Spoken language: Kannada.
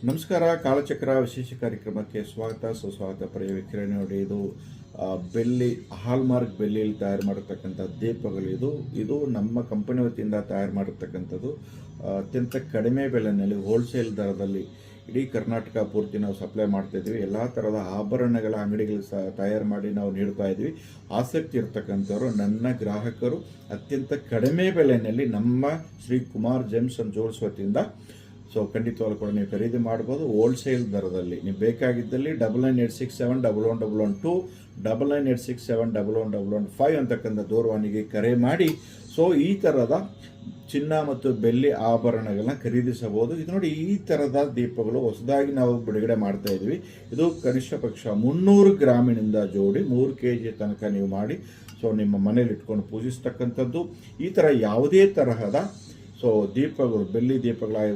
ನಮಸ್ಕಾರ. ಕಾಲಚಕ್ರ ವಿಶೇಷ ಕಾರ್ಯಕ್ರಮಕ್ಕೆ ಸ್ವಾಗತ ಸುಸ್ವಾಗತ. ಪ್ರಿಯ ವೀಕ್ಷಕರೇ, ನೋಡಿ ಇದು ಬೆಳ್ಳಿ ಹಾಲ್ಮಾರ್ಕ್ ಬೆಳ್ಳಿಯಲ್ಲಿ ತಯಾರು ಮಾಡಿರ್ತಕ್ಕಂಥ ದೀಪಗಳು. ಇದು ನಮ್ಮ ಕಂಪನಿ ವತಿಯಿಂದ ತಯಾರು ಮಾಡಿರ್ತಕ್ಕಂಥದ್ದು. ಅತ್ಯಂತ ಕಡಿಮೆ ಬೆಲೆಯಲ್ಲಿ ಹೋಲ್ಸೇಲ್ ದರದಲ್ಲಿ ಇಡೀ ಕರ್ನಾಟಕ ಪೂರ್ತಿ ನಾವು ಸಪ್ಲೈ ಮಾಡ್ತಾ ಇದ್ದೀವಿ. ಎಲ್ಲ ಥರದ ಆಭರಣಗಳ ಅಂಗಡಿಗಳು ಸಹ ತಯಾರು ಮಾಡಿ ನಾವು ನೀಡ್ತಾ ಇದ್ವಿ. ಆಸಕ್ತಿ ಇರ್ತಕ್ಕಂಥವ್ರು ನನ್ನ ಗ್ರಾಹಕರು ಅತ್ಯಂತ ಕಡಿಮೆ ಬೆಲೆಯಲ್ಲಿ ನಮ್ಮ Shri Kumar gems and jewels ವತಿಯಿಂದ ಖಂಡಿತವಾಗ್ಲೂ ಕೂಡ ನೀವು ಖರೀದಿ ಮಾಡ್ಬೋದು ಹೋಲ್ಸೇಲ್ ದರದಲ್ಲಿ. ನೀವು ಬೇಕಾಗಿದ್ದಲ್ಲಿ 9986711112 9986711115 ಅಂತಕ್ಕಂಥ ದೂರವಾಣಿಗೆ ಕರೆ ಮಾಡಿ ಈ ಥರದ ಚಿನ್ನ ಮತ್ತು ಬೆಳ್ಳಿ ಆಭರಣಗಳನ್ನ ಖರೀದಿಸಬಹುದು. ಇದು ನೋಡಿ, ಈ ಥರದ ದೀಪಗಳು ಹೊಸದಾಗಿ ನಾವು ಬಿಡುಗಡೆ ಮಾಡ್ತಾ ಇದ್ವಿ. ಇದು ಕನಿಷ್ಠ ಪಕ್ಷ 300 ಗ್ರಾಮಿನಿಂದ ಜೋಡಿ 3 kg ತನಕ ನೀವು ಮಾಡಿ ನಿಮ್ಮ ಮನೇಲಿ ಇಟ್ಕೊಂಡು ಪೂಜಿಸ್ತಕ್ಕಂಥದ್ದು. ಈ ಥರ ಯಾವುದೇ ತರಹದ ದೀಪಗಳು, ಬೆಳ್ಳಿ ದೀಪಗಳಾಗಿ